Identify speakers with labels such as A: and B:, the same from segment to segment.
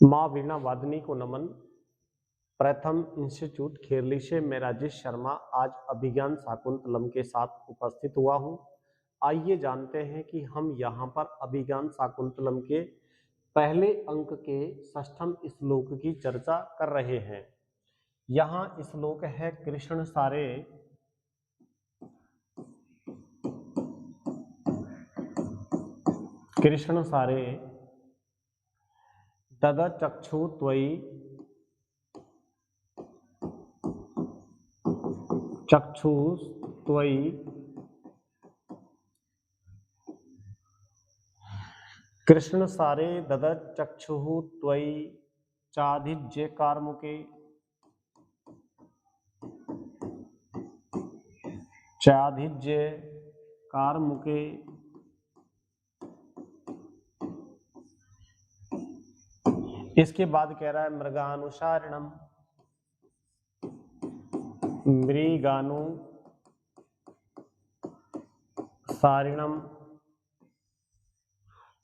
A: माँ वीणा वादनी को नमन। प्रथम इंस्टीट्यूट खेरली से मैं राजेश शर्मा आज अभिज्ञान शाकुंतलम के साथ उपस्थित हुआ हूँ। आइए जानते हैं कि हम यहाँ पर अभिज्ञान शाकुंतलम के पहले अंक के षष्ठम श्लोक की चर्चा कर रहे हैं। यहाँ श्लोक है कृष्ण सारे ददचक्षु त्वयि चक्षुस्त्वयि कृष्ण सारे ददचक्षुः त्वयि चाधिज्य कार्मुके इसके बाद कह रहा है मृगानुसारिणम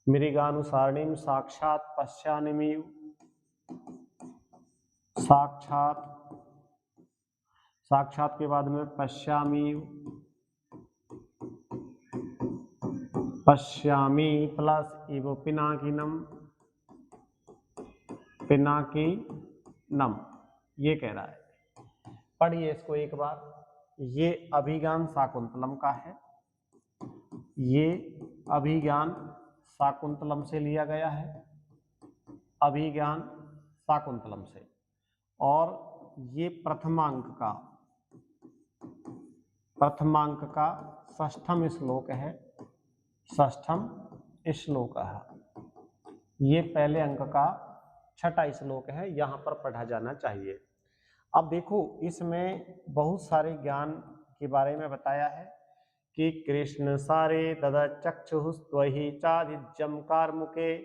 A: मृगानुसारिणीम साक्षात पश्यामिव साक्षात के बाद में पश्यामी प्लस इव पिनाकिनम ये कह रहा है। पढ़िए इसको एक बार। ये अभिज्ञान शाकुंतलम का है, ये अभिज्ञान शाकुंतलम से लिया गया है, अभिज्ञान शाकुंतलम से। और ये प्रथमांक का षष्ठम श्लोक है, षष्ठम श्लोक है। ये पहले अंक का छठा श्लोक है, यहाँ पर पढ़ा जाना चाहिए। अब देखो इसमें बहुत सारे ज्ञान के बारे में बताया है कि कृष्ण सारे ददचक्षुस्त्वयि चाधिज्यम कार्मुके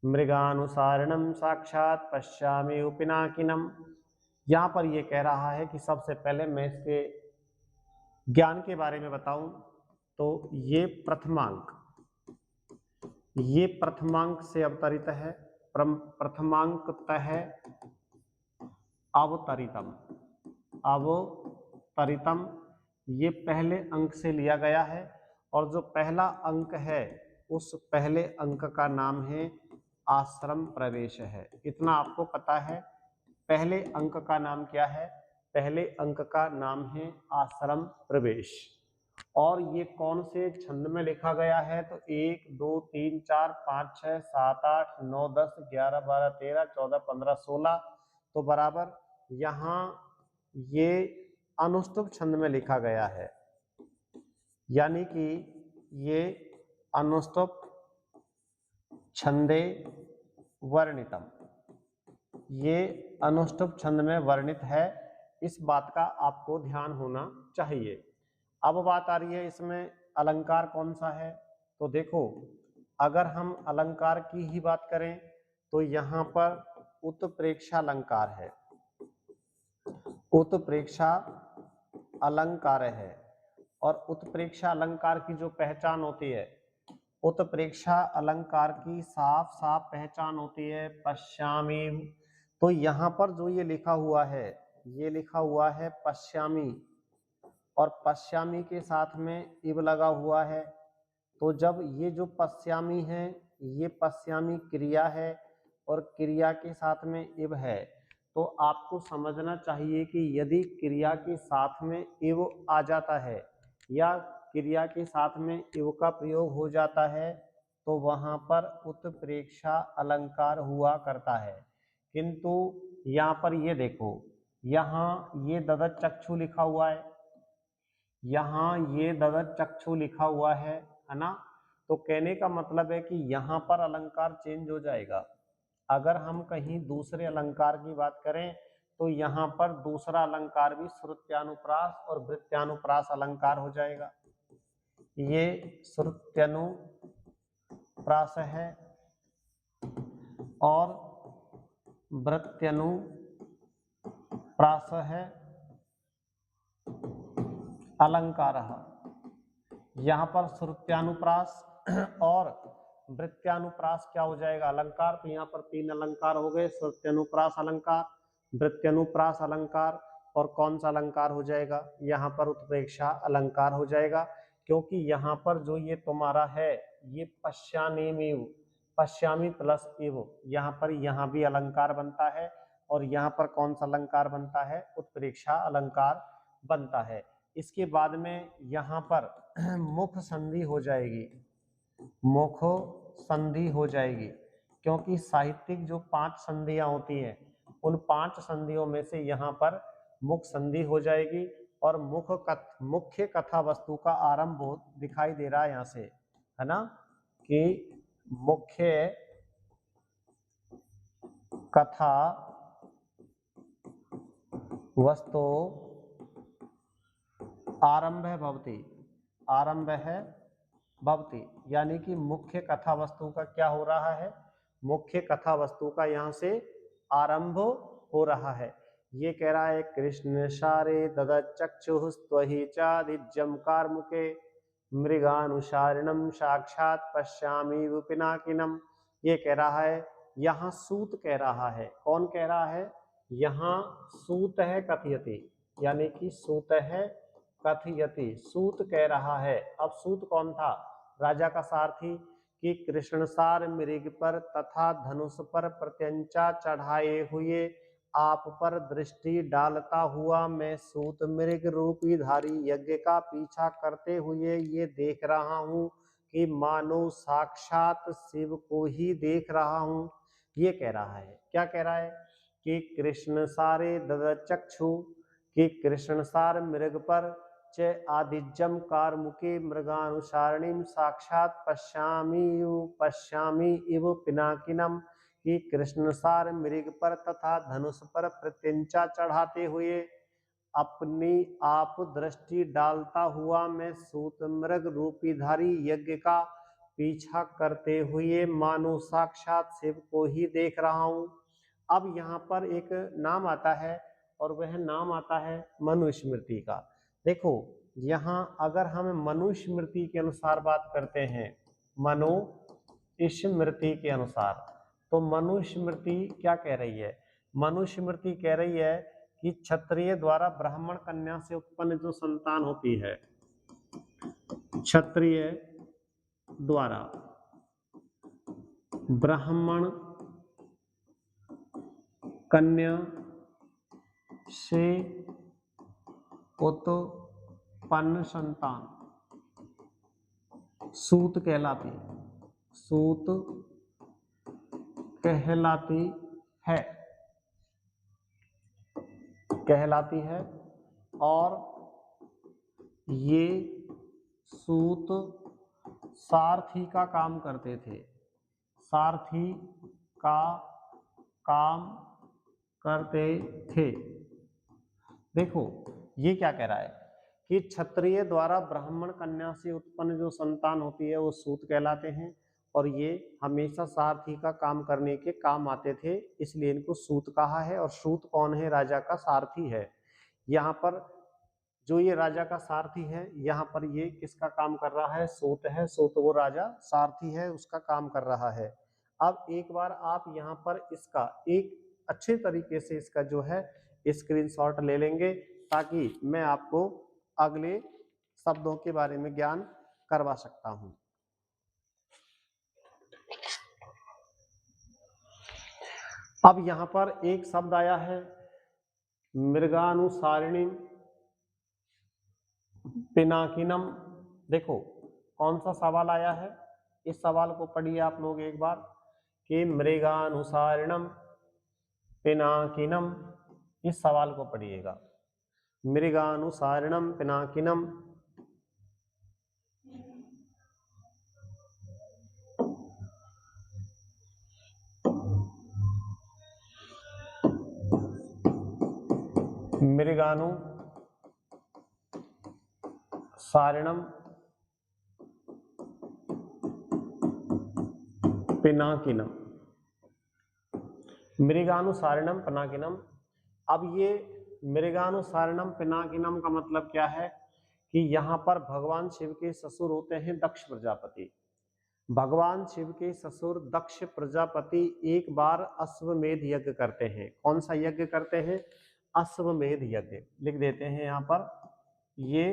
A: मृगानुसारिणम साक्षात पश्यामि पिनाकिनम। यहाँ पर ये कह रहा है कि सबसे पहले मैं इसके ज्ञान के बारे में बताऊं तो ये प्रथमांक से अवतरित है। प्रथमांकतः अवतरितम ये पहले अंक से लिया गया है। और जो पहला अंक है उस पहले अंक का नाम है आश्रम प्रवेश है। इतना आपको पता है। पहले अंक का नाम क्या है? पहले अंक का नाम है आश्रम प्रवेश। और ये कौन से छंद में लिखा गया है? तो 1 2 3 4 5 6 7 8 9 10 11 12 13 14 15 16 तो बराबर यहाँ ये अनुष्टुप छंद में लिखा गया है, यानी कि ये अनुष्टुप छंदे वर्णितम, ये अनुष्टुप छंद में वर्णित है। इस बात का आपको ध्यान होना चाहिए। अब बात आ रही है इसमें अलंकार कौन सा है। तो देखो अगर हम अलंकार की ही बात करें तो यहाँ पर उत्प्रेक्षा अलंकार है, उत्प्रेक्षा अलंकार है। और उत्प्रेक्षा अलंकार की जो पहचान होती है, उत्प्रेक्षा अलंकार की साफ साफ पहचान होती है पश्यामी। तो यहाँ पर जो ये लिखा हुआ है, ये लिखा हुआ है पश्यामी, और पश्यामी के साथ में इव लगा हुआ है। तो जब ये जो पश्यामी है, ये पश्यामी क्रिया है और क्रिया के साथ में इव है, तो आपको समझना चाहिए कि यदि क्रिया के साथ में इव आ जाता है या क्रिया के साथ में इव का प्रयोग हो जाता है तो वहां पर उत्प्रेक्षा अलंकार हुआ करता है। किंतु यहाँ पर ये देखो, यहाँ ये ददचक्षु लिखा हुआ है, यहाँ ये ददचक्षु लिखा हुआ है ना। तो कहने का मतलब है कि यहाँ पर अलंकार चेंज हो जाएगा। अगर हम कहीं दूसरे अलंकार की बात करें तो यहाँ पर दूसरा अलंकार भी श्रुत्यानुप्रास और वृत्यानुप्रास अलंकार हो जाएगा। ये श्रुत्यानुप्रास है और वृत्यानुप्रास है अलंकार। यहाँ पर श्रुत्यानुप्रास और वृत्यानुप्रास क्या हो जाएगा, अलंकार। तो यहाँ पर 3 अलंकार हो गए, श्रुत्यनुप्रास अलंकार, वृत्यानुप्रास अलंकार, और कौन सा अलंकार हो जाएगा, यहाँ पर उत्प्रेक्षा अलंकार हो जाएगा। क्योंकि यहाँ पर जो ये तुम्हारा है ये पश्यामीव, पश्यामी प्लस इव, यहाँ पर यहाँ भी अलंकार बनता है, और यहाँ पर कौन सा अलंकार बनता है, उत्प्रेक्षा अलंकार बनता है। इसके बाद में यहाँ पर मुख संधि हो जाएगी, मुख संधि हो जाएगी, क्योंकि साहित्यिक जो 5 संधियां होती हैं उन 5 संधियों में से यहाँ पर मुख संधि हो जाएगी, और मुख्य कथा वस्तु का आरंभ दिखाई दे रहा है यहाँ से, है ना, कि मुख्य कथा वस्तु आरंभ है भवती, आरंभ है भवती, यानी कि मुख्य कथा वस्तु का क्या हो रहा है, मुख्य कथा वस्तु का यहाँ से आरंभ हो रहा है। ये कह रहा है कृष्ण सारे ददचक्षुस्त्वहि चादिज्यम कार्मुके मृगानुसारिणम साक्षात पश्यामि पिनाकिनम। ये कह रहा है, यहाँ सूत कह रहा है, कौन कह रहा है, यहाँ सूत है कथयति, यानी कि सूत है कथयति, सूत कह रहा है। अब सूत कौन था, राजा का सारथी, कि कृष्णसार मृग पर तथा धनुष पर प्रत्यंचा चढ़ाए हुए आप पर दृष्टि डालता हुआ मैं सूत मृग रूपी धारी यज्ञ का पीछा करते हुए ये देख रहा हूँ कि मानो साक्षात शिव को ही देख रहा हूँ। ये कह रहा है, क्या कह रहा है, कि कृष्ण सारे ददचक्षु, कि कृष्णसार मृग पर च आदिज्यम कार्मुके मृगानुसारिणीम साक्षात पश्यामि इव पिनाकिनम, कि कृष्णसार मृग पर तथा धनुष पर प्रत्यंचा चढ़ाते हुए अपनी आप दृष्टि डालता हुआ मैं सूत मृग रूपीधारी यज्ञ का पीछा करते हुए मानो साक्षात शिव को ही देख रहा हूँ। अब यहाँ पर एक नाम आता है, और वह नाम आता है मनुस्मृति का। देखो यहाँ अगर हम मनुस्मृति के अनुसार बात करते हैं, मनुस्मृति के अनुसार, तो मनुस्मृति क्या कह रही है, मनुस्मृति कह रही है कि क्षत्रिय द्वारा ब्राह्मण कन्या से उत्पन्न जो संतान होती है, क्षत्रिय द्वारा ब्राह्मण कन्या से उत्पन्न संतान सूत कहलाती, सूत कहलाती है, कहलाती है। और ये सूत सारथी का काम करते थे, सारथी का काम करते थे। देखो ये क्या कह रहा है कि क्षत्रिय द्वारा ब्राह्मण कन्या से उत्पन्न जो संतान होती है वो सूत कहलाते हैं, और ये हमेशा सारथी का काम करने के काम आते थे, इसलिए इनको सूत कहा है। और सूत कौन है, राजा का सारथी है। यहाँ पर जो ये राजा का सारथी है, यहाँ पर ये किसका काम कर रहा है, सूत है, सूत वो राजा सारथी है, उसका काम कर रहा है। अब एक बार आप यहाँ पर इसका एक अच्छे तरीके से इसका जो है स्क्रीनशॉट ले लेंगे, ताकि मैं आपको अगले शब्दों के बारे में ज्ञान करवा सकता हूं। अब यहां पर एक शब्द आया है मृगानुसारिणी पिनाकिनम। देखो कौन सा सवाल आया है, इस सवाल को पढ़िए आप लोग एक बार, कि मृगानुसारिणम पिनाकिनम, इस सवाल को पढ़िएगा, मृगानुसारिणम पिनाकिनम। मृगानु सारिणम पिनाकिनम, मृगानुसारिणम पिनाकिनम। अब ये मृगानुसारिणम पिनाकिनम का मतलब क्या है, कि यहाँ पर भगवान शिव के ससुर होते हैं दक्ष प्रजापति। भगवान शिव के ससुर दक्ष प्रजापति एक बार अश्वमेध यज्ञ करते हैं। कौन सा यज्ञ करते हैं? अश्वमेध यज्ञ। लिख देते हैं यहाँ पर, ये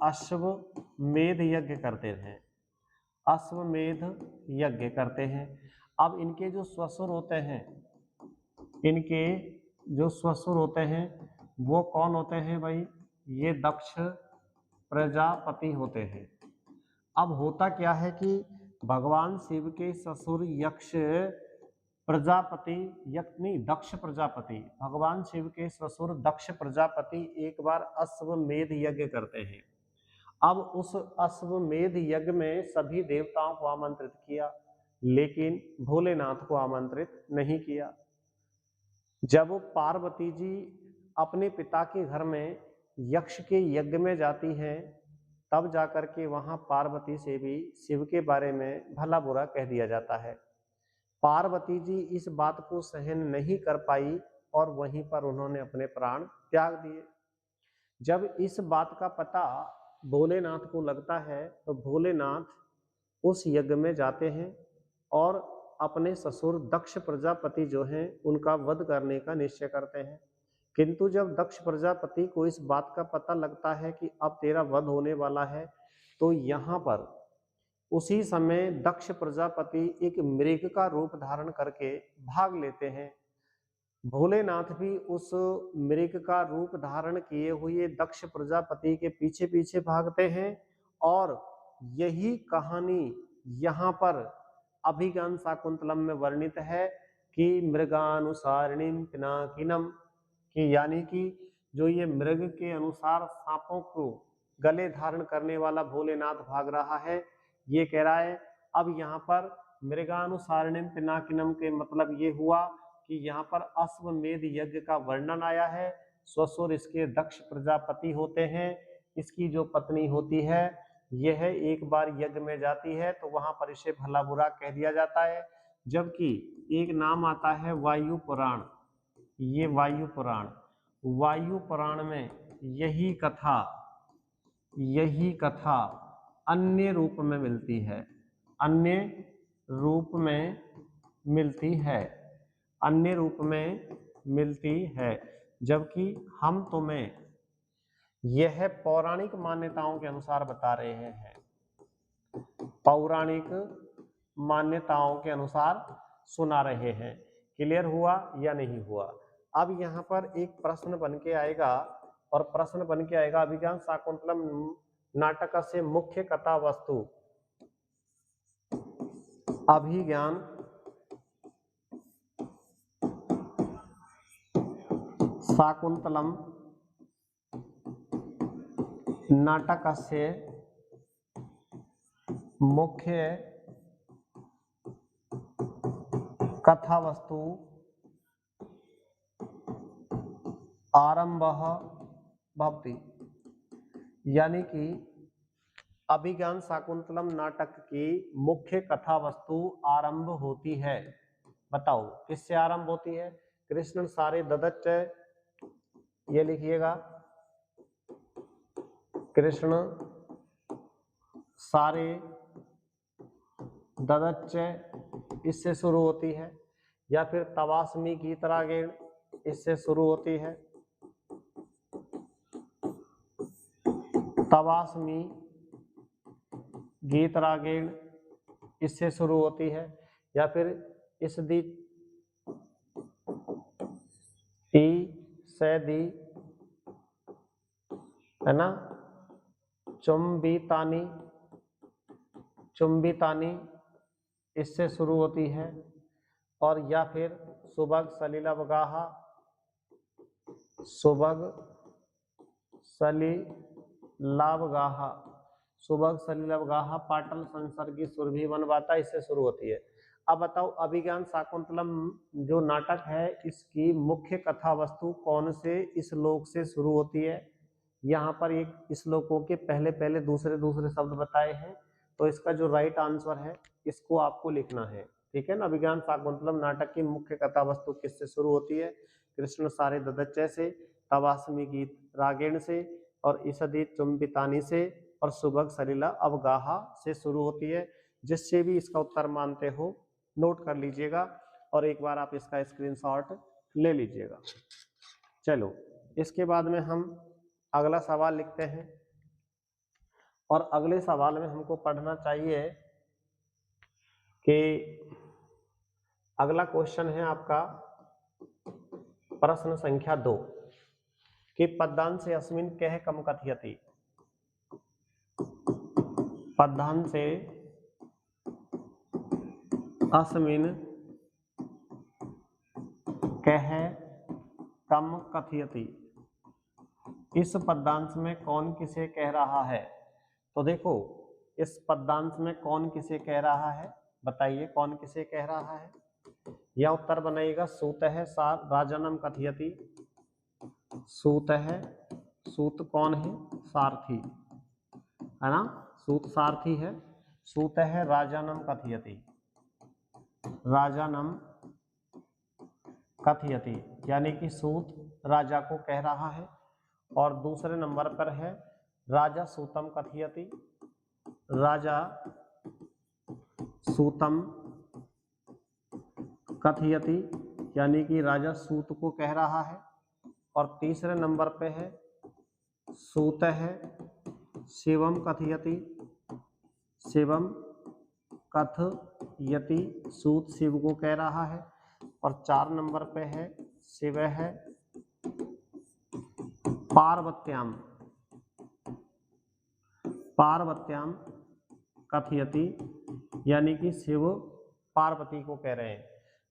A: अश्वमेध यज्ञ करते हैं, अश्वमेध यज्ञ करते हैं। अब इनके जो ससुर होते हैं, इनके जो ससुर होते हैं वो कौन होते हैं भाई? ये दक्ष प्रजापति होते हैं। अब होता क्या है कि भगवान शिव के ससुर यक्ष प्रजापति, यक्ष नहीं दक्ष प्रजापति, भगवान शिव के ससुर दक्ष प्रजापति एक बार अश्वमेध यज्ञ करते हैं। अब उस अश्वमेध यज्ञ में सभी देवताओं को आमंत्रित किया, लेकिन भोलेनाथ को आमंत्रित नहीं किया। जब पार्वती जी अपने पिता के घर में यक्ष के यज्ञ में जाती हैं, तब जाकर के वहां पार्वती से भी शिव के बारे में भला बुरा कह दिया जाता है। पार्वती जी इस बात को सहन नहीं कर पाई और वहीं पर उन्होंने अपने प्राण त्याग दिए। जब इस बात का पता भोलेनाथ को लगता है तो भोलेनाथ उस यज्ञ में जाते हैं और अपने ससुर दक्ष प्रजापति जो हैं उनका वध करने का निश्चय करते हैं। किंतु जब दक्ष प्रजापति को इस बात का पता लगता है कि अब तेरा वध होने वाला है, तो यहाँ पर उसी समय दक्ष प्रजापति एक मृग का रूप धारण करके भाग लेते हैं। भोलेनाथ भी उस मृग का रूप धारण किए हुए दक्ष प्रजापति के पीछे पीछे भागते हैं और यही कहानी यहाँ पर अभिज्ञान शाकुंतलम में वर्णित है कि मृगानुसारिणीम पिनाकिनम, कि यानी कि जो ये मृग के अनुसार सांपों को गले धारण करने वाला भोलेनाथ भाग रहा है, ये कह रहा है। अब यहाँ पर मृगानुसारिणीम पिनाकिनम के मतलब ये हुआ कि यहाँ पर अश्वमेध यज्ञ का वर्णन आया है। ससुर इसके दक्ष प्रजापति होते हैं, इसकी जो पत्नी होती है यह एक बार यज्ञ में जाती है तो वहां पर इसे भला बुरा कह दिया जाता है। जबकि एक नाम आता है वायु पुराण, ये वायु पुराण, वायु पुराण में यही कथा अन्य रूप में मिलती है, अन्य रूप में मिलती है, अन्य रूप में मिलती है। जबकि हम तुम्हें यह पौराणिक मान्यताओं के अनुसार बता रहे हैं, पौराणिक मान्यताओं के अनुसार सुना रहे हैं। क्लियर हुआ या नहीं हुआ? अब यहाँ पर एक प्रश्न बन के आएगा, और प्रश्न बन के आएगा अभिज्ञान शाकुंतलम नाटक से मुख्य कथा वस्तु। अभिज्ञान शाकुंतलम नाटक से मुख्य कथा वस्तु आरंभः भवति, यानी कि अभिज्ञान शाकुंतलम नाटक की मुख्य कथा वस्तु आरंभ होती है। बताओ किससे आरंभ होती है? कृष्ण सारे ददच्च, ये लिखिएगा, कृष्ण सारे ददच्च इससे शुरू होती है, या फिर तवास्मी गीतरागेण इससे शुरू होती है, तवास्मी गीतरागेण इससे शुरू होती है, या फिर इस दी ई सैदी, है ना, चुंबितानी, चुंबितानी इससे शुरू होती है, और या फिर सुबग सलिलवगाहा, सुबग सलिलवगाहा, सुबग सलिलवगाहा पाटल संसर्गी सुरभि वनवाता इससे शुरू होती है। अब बताओ अभिज्ञान शाकुंतलम जो नाटक है इसकी मुख्य कथा वस्तु कौन से श्लोक से शुरू होती है? यहाँ पर एक श्लोकों के पहले पहले दूसरे दूसरे शब्द बताए हैं, तो इसका जो राइट आंसर है इसको आपको लिखना है, ठीक है ना। अभिज्ञान शाकुंतलम नाटक की मुख्य कथा वस्तु किससे शुरू होती है? कृष्ण सारे ददच्चय से, तवास्मी गीत रागेण से, और ईसदी चुंबितानी से, और सुबग सलिला अवगाहा से शुरू होती है। जिससे भी इसका उत्तर मानते हो नोट कर लीजिएगा और एक बार आप इसका स्क्रीनशॉट ले लीजिएगा। चलो इसके बाद में हम अगला सवाल लिखते हैं और अगले सवाल में हमको पढ़ना चाहिए कि अगला क्वेश्चन है आपका प्रश्न संख्या 2 कि पद्यांश अस्मिन् कः कम कथयति। पद्यांश अस्मिन् कः कम कथयति, इस पद्यांश में कौन किसे कह रहा है। तो देखो इस पद्यांश में कौन किसे कह रहा है, बताइए कौन किसे कह रहा है। यह उत्तर बनेगा सूतः राजनम कथयति। सूतः, सूत कौन है, सारथी है ना, सूत सारथी है। सूतः राजनम कथयति, राजनम कथयति यानी कि सूत राजा को कह रहा है। और दूसरे नंबर पर है राजा सूतम कथयति, राजा सूतम कथयति यानी कि राजा सूत को कह रहा है। और तीसरे नंबर पे है सूतः शिवम कथयति, शिवम कथयति, सूत शिव को कह रहा है। और 4 नंबर पे है शिवः पार्वत्याम, पार्वत्याम कथयति यानी कि शिव पार्वती को कह रहे हैं।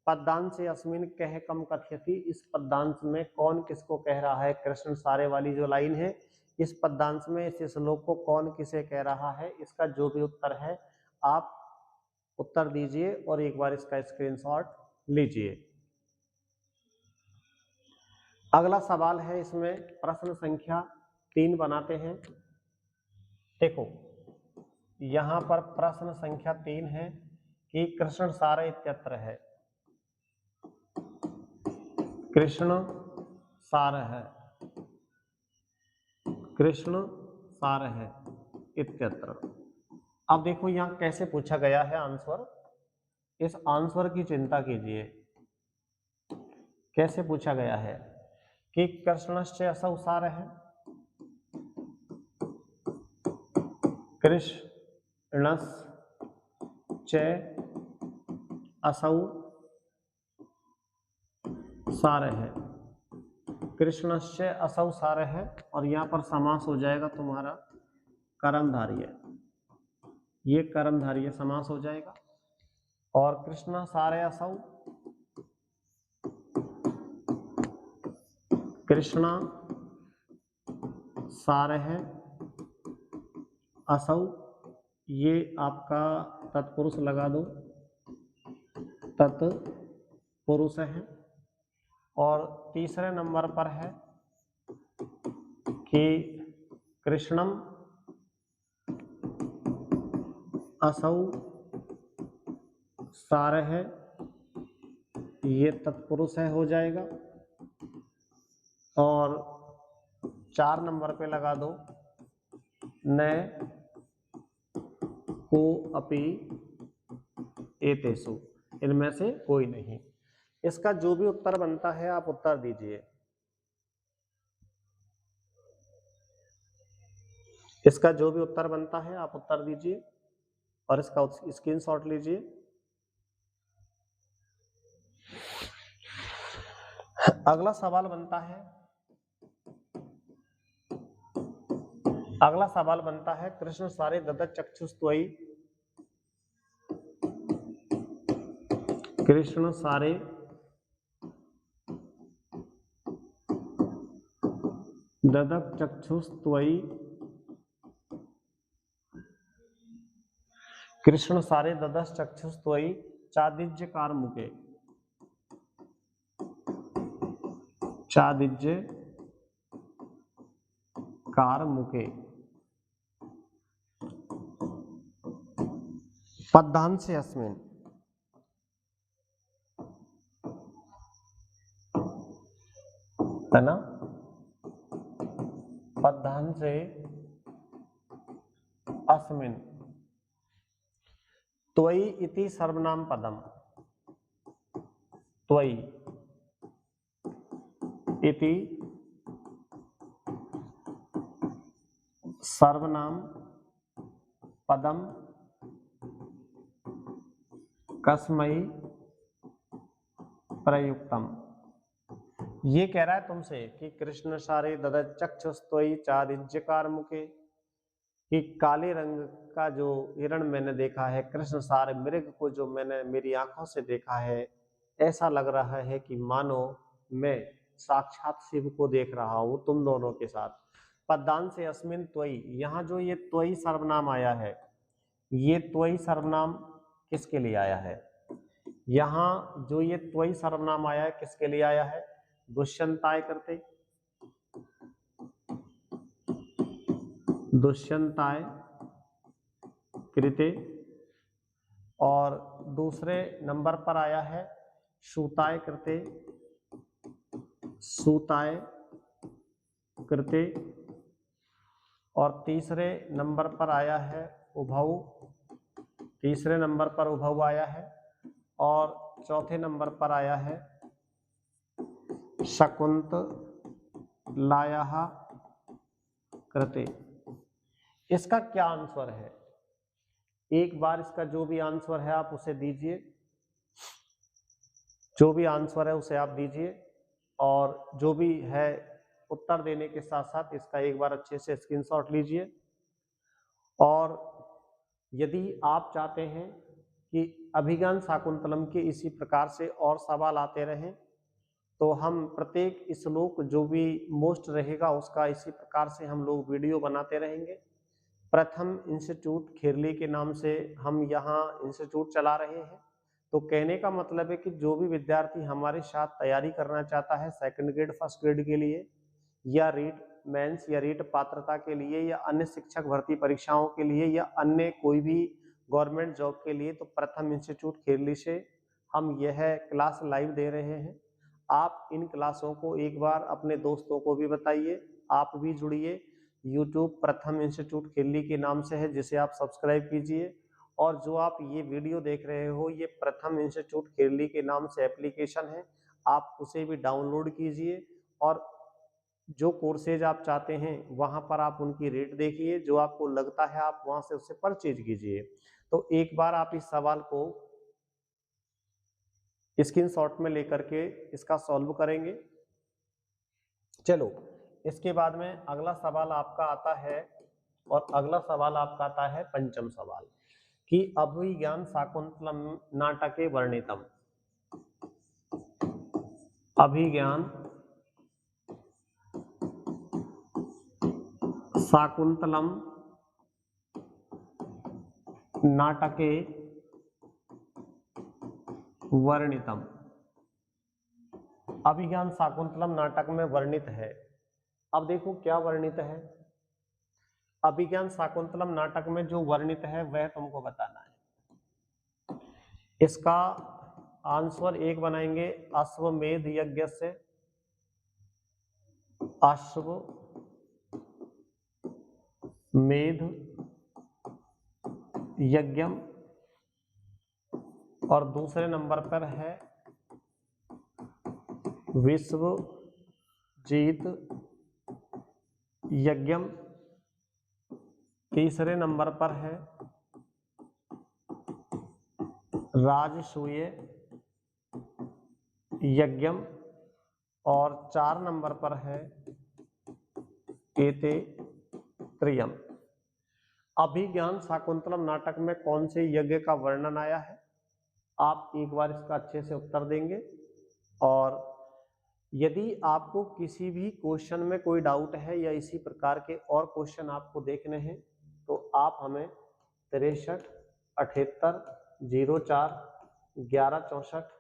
A: पद्यांश अस्मिन् कः कम कथयति, इस पद्यांश में कौन किसको कह रहा है। कृष्ण सारे वाली जो लाइन है, इस पद्यांश में इस श्लोक को कौन किसे कह रहा है, इसका जो भी उत्तर है आप उत्तर दीजिए और एक बार इसका स्क्रीनशॉट लीजिए। अगला सवाल है, इसमें प्रश्न संख्या 3 बनाते हैं। देखो यहां पर प्रश्न संख्या 3 है कि कृष्ण सारे इत्यत्र है, कृष्ण सार है, कृष्ण सार है इत्यत्र। अब देखो यहां कैसे पूछा गया है आंसर, इस आंसर की चिंता कीजिए। कैसे पूछा गया है कि कृष्णस्य असौ सार है, कृष्णस्य असौ सार है, कृष्णस्य असौ सार है। और यहाँ पर समास हो जाएगा तुम्हारा कर्मधारय, ये कर्मधारय समास हो जाएगा। और कृष्ण सारे असौ, कृष्ण सार है, असौ ये आपका तत्पुरुष लगा दो, तत्पुरुष है। और तीसरे नंबर पर है कि कृष्णम असौ सार है, ये तत्पुरुष है हो जाएगा। और 4 नंबर पे लगा दो न को अपि एतेषु, इनमें से कोई नहीं। इसका जो भी उत्तर बनता है आप उत्तर दीजिए। इसका जो भी उत्तर बनता है आप उत्तर दीजिए और इसका स्क्रीनशॉट लीजिए। अगला सवाल बनता है, अगला सवाल बनता है कृष्ण सारे ददत चक्षुस्त्वयि, कृष्ण सारे ददत चक्षुस्त्वयि, कृष्ण सारे ददस चक्षुस्त्वयि चादिज्य कारमुके, चादिज्य कारमुके। पद्यांश अस्मिन्, है ना, पद्यांश अस्मिन् त्वयि इति सर्वनाम पदम, त्वयि इति सर्वनाम पदम कस्मै प्रयुक्तम। ये कह रहा है तुमसे कि कृष्ण सारे ददचक्षुस्त्वयि चादिज्यकार मुखे, कि काले रंग का जो हिरण मैंने देखा है, कृष्ण सारे मृग को जो मैंने मेरी आंखों से देखा है, ऐसा लग रहा है कि मानो मैं साक्षात शिव को देख रहा हूं तुम दोनों के साथ। पदान से अस्मिन त्वयि, यहाँ जो ये त्वयि सर्वनाम आया है, ये त्वयि सर्वनाम किसके लिए आया है? यहाँ जो ये त्वयि सर्वनाम आया है किसके लिए आया है? दुष्यंताय करते, दुष्यंताय कृते, और दूसरे नंबर पर आया है सूताय कृते, सूताय कृते, और तीसरे नंबर पर आया है उभौ, तीसरे नंबर पर उभौ आया है, और चौथे नंबर पर आया है शकुंतलायाः कृते। इसका क्या आंसर है? एक बार इसका जो भी आंसर है आप उसे दीजिए, जो भी आंसर है उसे आप दीजिए, और जो भी है उत्तर देने के साथ साथ इसका एक बार अच्छे से स्क्रीनशॉट लीजिए। और यदि आप चाहते हैं कि अभिज्ञान शाकुंतलम के इसी प्रकार से और सवाल आते रहें, तो हम प्रत्येक श्लोक जो भी मोस्ट रहेगा उसका इसी प्रकार से हम लोग वीडियो बनाते रहेंगे। प्रथम इंस्टीट्यूट खेरली के नाम से हम यहाँ इंस्टीट्यूट चला रहे हैं। तो कहने का मतलब है कि जो भी विद्यार्थी हमारे साथ तैयारी करना चाहता है सेकंड ग्रेड फर्स्ट ग्रेड के लिए, या रीट मेंस या रीट पात्रता के लिए, या अन्य शिक्षक भर्ती परीक्षाओं के लिए, या अन्य कोई भी गवर्नमेंट जॉब के लिए, तो प्रथम इंस्टीट्यूट खेरली से हम यह क्लास लाइव दे रहे हैं। आप इन क्लासों को एक बार अपने दोस्तों को भी बताइए, आप भी जुड़िए। यूट्यूब प्रथम इंस्टीट्यूट खेरली के नाम से है, जिसे आप सब्सक्राइब कीजिए। और जो आप ये वीडियो देख रहे हो, ये प्रथम इंस्टीट्यूट खेरली के नाम से एप्लीकेशन है, आप उसे भी डाउनलोड कीजिए, और जो कोर्सेज आप चाहते हैं वहां पर आप उनकी रेट देखिए, जो आपको लगता है आप वहां से उसे परचेज कीजिए। तो एक बार आप इस सवाल को स्क्रीनशॉट में लेकर के इसका सॉल्व करेंगे। चलो, इसके बाद में अगला सवाल आपका आता है, और अगला सवाल आपका आता है पंचम सवाल, कि अभिज्ञान शाकुंतलम नाटके वर्णितम। अभिज्ञान शाकुंतलम नाटके वर्णितम। अभिज्ञान शाकुंतलम नाटक में वर्णित है। अब देखो क्या वर्णित है। अभिज्ञान शाकुंतलम नाटक में जो वर्णित है वह तुमको बताना है। इसका आंसर एक बनाएंगे अश्वमेध यज्ञ से, अश्वमेध यज्ञम, और दूसरे नंबर पर है विश्वजीत यज्ञम, तीसरे नंबर पर है राजसूय यज्ञम, और 4 नंबर पर है एते त्रियम। अभिज्ञान शाकुंतलम नाटक में कौन से यज्ञ का वर्णन आया है? आप एक बार इसका अच्छे से उत्तर देंगे। और यदि आपको किसी भी क्वेश्चन में कोई डाउट है या इसी प्रकार के और क्वेश्चन आपको देखने हैं, तो आप हमें 63 78 04 11 64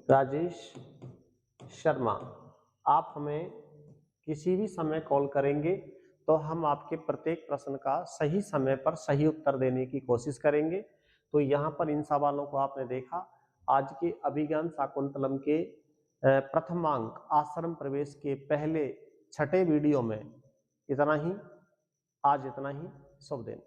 A: राजेश शर्मा आप हमें किसी भी समय कॉल करेंगे, तो हम आपके प्रत्येक प्रश्न का सही समय पर सही उत्तर देने की कोशिश करेंगे। तो यहाँ पर इन सवालों को आपने देखा। आज के अभिज्ञान शाकुंतलम के प्रथमांक आश्रम प्रवेश के पहले 6ठे वीडियो में इतना ही। आज इतना ही। शुभ दिन।